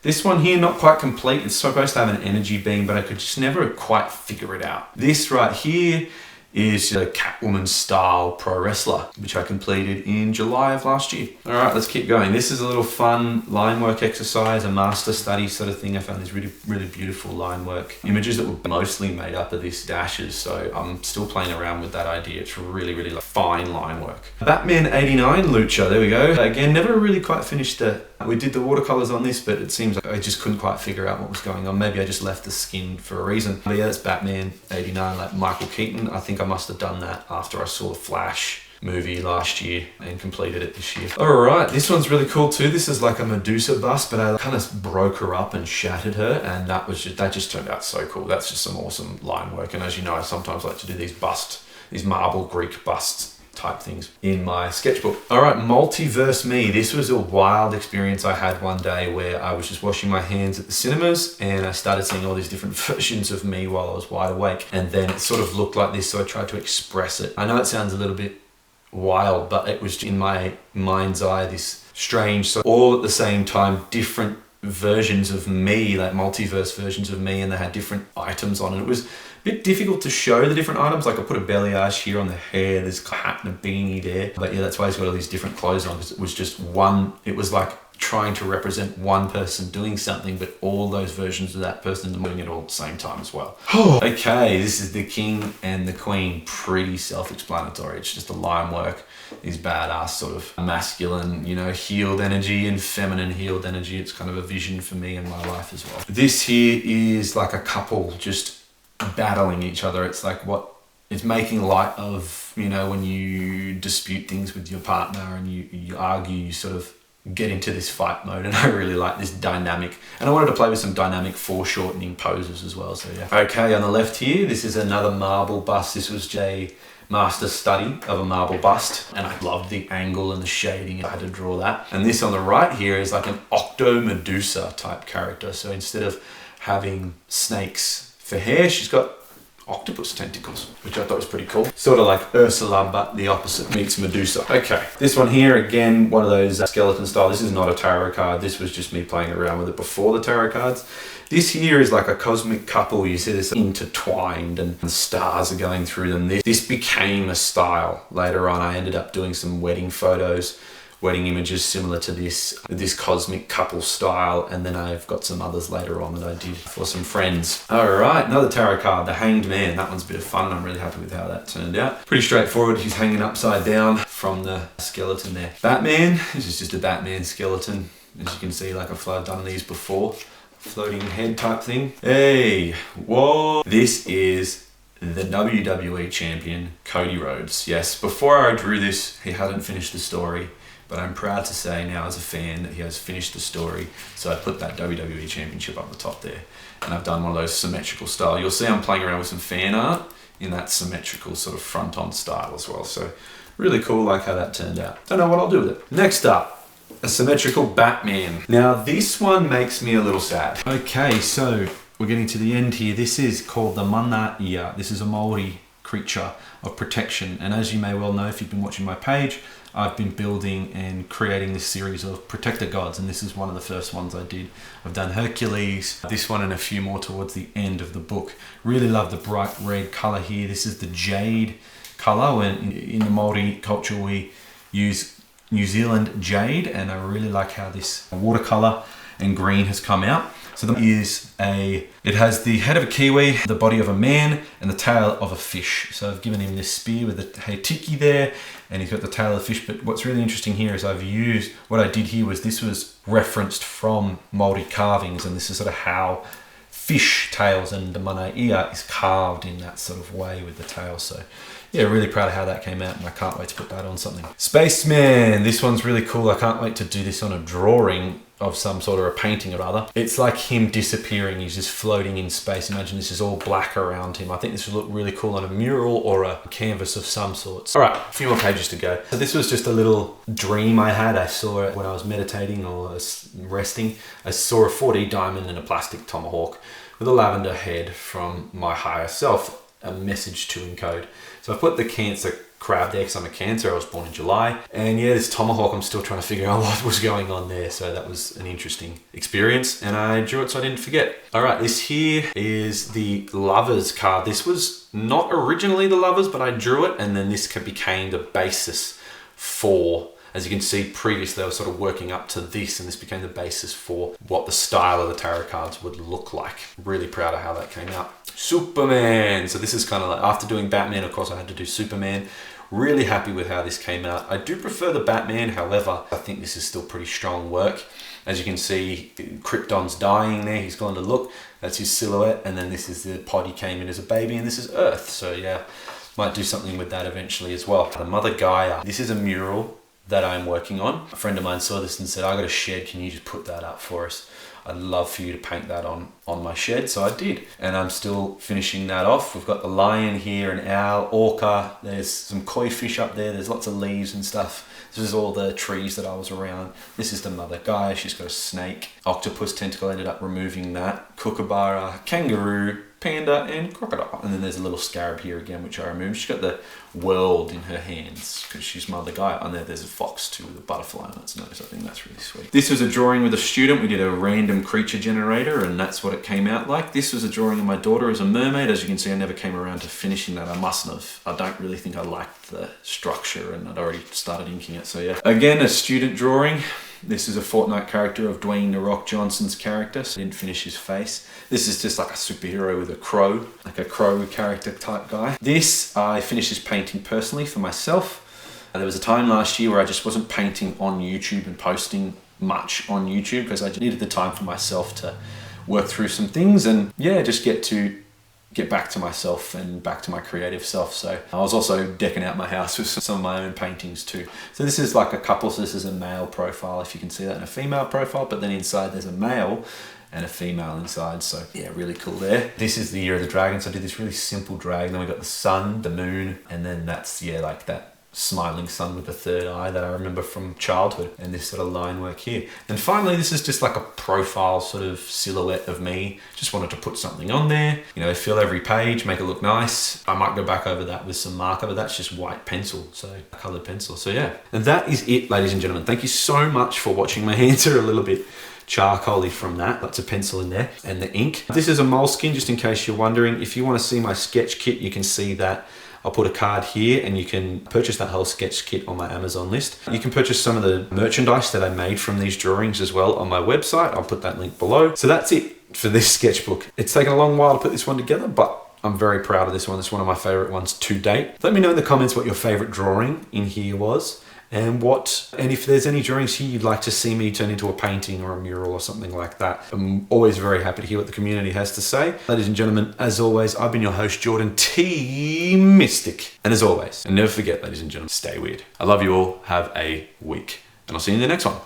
This one here, not quite complete. It's supposed to have an energy beam, but I could just never quite figure it out. This right here is a Catwoman style pro wrestler, which I completed in July of last year. All right, let's keep going. This is a little fun line work exercise, a master study sort of thing. I found these really, really beautiful line work images that were mostly made up of these dashes. So I'm still playing around with that idea. It's really, really like fine line work. Batman 89 Lucha, there we go. Again, never really quite finished we did the watercolors on this, but it seems like I just couldn't quite figure out what was going on. Maybe I just left the skin for a reason. But yeah, that's Batman 89, like Michael Keaton. I think I must have done that after I saw the Flash movie last year and completed it this year. All right, this one's really cool too. This is like a Medusa bust, but I kind of broke her up and shattered her, and that just turned out so cool. That's just some awesome line work. And as you know, I sometimes like to do these marble Greek busts type things in my sketchbook. All right, Multiverse Me. This was a wild experience I had one day where I was just washing my hands at the cinemas and I started seeing all these different versions of me while I was wide awake. And then it sort of looked like this, so I tried to express it. I know it sounds a little bit wild, but it was in my mind's eye, this strange, so all at the same time, different versions of me, like multiverse versions of me, and they had different items on it. It was a bit difficult to show the different items. Like I put a balayage here on the hair, there's a hat and a beanie there. But yeah, that's why he's got all these different clothes on, because it was just one, it was like trying to represent one person doing something, but all those versions of that person doing it all at the same time as well. Okay, this is the king and the queen. Pretty self-explanatory. It's just a line work. These badass sort of masculine, you know, healed energy and feminine healed energy. It's kind of a vision for me in my life as well. This here is like a couple just battling each other. It's like it's making light of, you know, when you dispute things with your partner and you argue, you sort of get into this fight mode, and I really like this dynamic, and I wanted to play with some dynamic foreshortening poses as well, so yeah. Okay, on the left here, this is another marble bust. This was a master study of a marble bust, and I loved the angle and the shading. I had to draw that. And this on the right here is like an Octo Medusa type character. So instead of having snakes for hair, she's got octopus tentacles, which I thought was pretty cool. Sort of like Ursula, but the opposite meets Medusa. Okay, this one here, again, one of those skeleton style. This is not a tarot card. This was just me playing around with it before the tarot cards. This here is like a cosmic couple. You see this intertwined and the stars are going through them. This became a style later on. I ended up doing some wedding photos, wedding images similar to this cosmic couple style, and then I've got some others later on that I did for some friends. All right, another tarot card, the Hanged Man. That one's a bit of fun. I'm really happy with how that turned out. Pretty straightforward. He's hanging upside down from the skeleton there. Batman, this is just a Batman skeleton. As you can see, like I've done these before. Floating head type thing. Hey, whoa. This is the WWE champion, Cody Rhodes. Yes, before I drew this, he hadn't finished the story, but I'm proud to say now as a fan that he has finished the story. So I put that WWE championship up the top there, and I've done one of those symmetrical style. You'll see I'm playing around with some fan art in that symmetrical sort of front on style as well. So really cool, like how that turned out. Don't know what I'll do with it. Next up, a symmetrical Batman. Now this one makes me a little sad. Okay, so we're getting to the end here. This is called the Mana Ia. This is a Maori creature of protection. And as you may well know, if you've been watching my page, I've been building and creating this series of protector gods, and this is one of the first ones I did. I've done Hercules, this one and a few more towards the end of the book. Really love the bright red color here. This is the jade color. When in the Maori culture, we use New Zealand jade, and I really like how this watercolor and green has come out. So it has the head of a kiwi, the body of a man, and the tail of a fish. So I've given him this spear with the heitiki there, and he's got the tail of the fish. But what's really interesting here is what I did here was this was referenced from Māori carvings, and this is sort of how fish tails and the mana ia is carved in that sort of way with the tail. So yeah, really proud of how that came out, and I can't wait to put that on something. Spaceman, this one's really cool. I can't wait to do this on a drawing of some sort, or a painting or other. It's like him disappearing. He's just floating in space. Imagine this is all black around him. I think this would look really cool on a mural or a canvas of some sorts. All right, a few more pages to go. So this was just a little dream I had. I saw it when I was meditating or resting. I saw a 4D diamond and a plastic tomahawk with a lavender head from my higher self, a message to encode. So I put the Cancer crab there because I'm a Cancer. I was born in July. And yeah, this tomahawk, I'm still trying to figure out what was going on there. So that was an interesting experience, and I drew it so I didn't forget. All right, this here is the Lovers card. This was not originally the Lovers, but I drew it, and then this became the basis for, as you can see previously, I was sort of working up to this, and this became the basis for what the style of the tarot cards would look like. Really proud of how that came out. Superman. So this is kind of like, after doing Batman, of course, I had to do Superman. Really happy with how this came out. I do prefer the Batman, however, I think this is still pretty strong work. As you can see, Krypton's dying there. He's gone to look. That's his silhouette. And then this is the pod he came in as a baby, and this is Earth. So yeah, might do something with that eventually as well. The Mother Gaia. This is a mural that I'm working on. A friend of mine saw this and said, I got a shed, can you just put that up for us? I'd love for you to paint that on my shed. So I did, and I'm still finishing that off. We've got the lion here, an owl, orca, there's some koi fish up there, there's lots of leaves and stuff. This is all the trees that I was around. This is the Mother Gaia, she's got a snake. Octopus tentacle, ended up removing that. Kookaburra, kangaroo, panda, and crocodile. And then there's a little scarab here again, which I removed. She's got the world in her hands because she's Mother Gaia. And there's a fox too, with a butterfly on its nose. I think that's really sweet. This was a drawing with a student. We did a random creature generator, and that's what it came out like. This was a drawing of my daughter as a mermaid. As you can see, I never came around to finishing that. I mustn't have. I don't really think I liked the structure, and I'd already started inking it. So yeah. Again, a student drawing. This is a Fortnite character of Dwayne "The Rock" Johnson's character. So I didn't finish his face. This is just like a superhero with a crow, like a crow character type guy. This, I finished this painting personally for myself. There was a time last year where I just wasn't painting on YouTube and posting much on YouTube because I just needed the time for myself to work through some things and yeah, just get back to myself and back to my creative self. So I was also decking out my house with some of my own paintings too. So this is like a couple, so this is a male profile, if you can see that, and a female profile, but then inside there's a male and a female inside. So yeah, really cool there. This is the Year of the Dragon. So I did this really simple dragon. Then we got the sun, the moon, and then that's, yeah, like that smiling sun with the third eye that I remember from childhood, and this sort of line work here. And finally, this is just like a profile sort of silhouette of me. Just wanted to put something on there, you know, fill every page, make it look nice. I might go back over that with some marker, but that's just white pencil, so colored pencil. So yeah, and that is it, ladies and gentlemen. Thank you so much for watching. My hands are a little bit charcoaly from that. Lots of pencil in there and the ink. This is a moleskin, just in case you're wondering. If you want to see my sketch kit, you can see that. I'll put a card here, and you can purchase that whole sketch kit on my Amazon list. You can purchase some of the merchandise that I made from these drawings as well on my website. I'll put that link below. So that's it for this sketchbook. It's taken a long while to put this one together, but I'm very proud of this one. It's one of my favorite ones to date. Let me know in the comments what your favorite drawing in here was, and if there's any drawings here you'd like to see me turn into a painting or a mural or something like that. I'm always very happy to hear what the community has to say. Ladies and gentlemen, as always, I've been your host, Jordan T. Mystic. And as always, and never forget, ladies and gentlemen, stay weird. I love you all. Have a week. And I'll see you in the next one.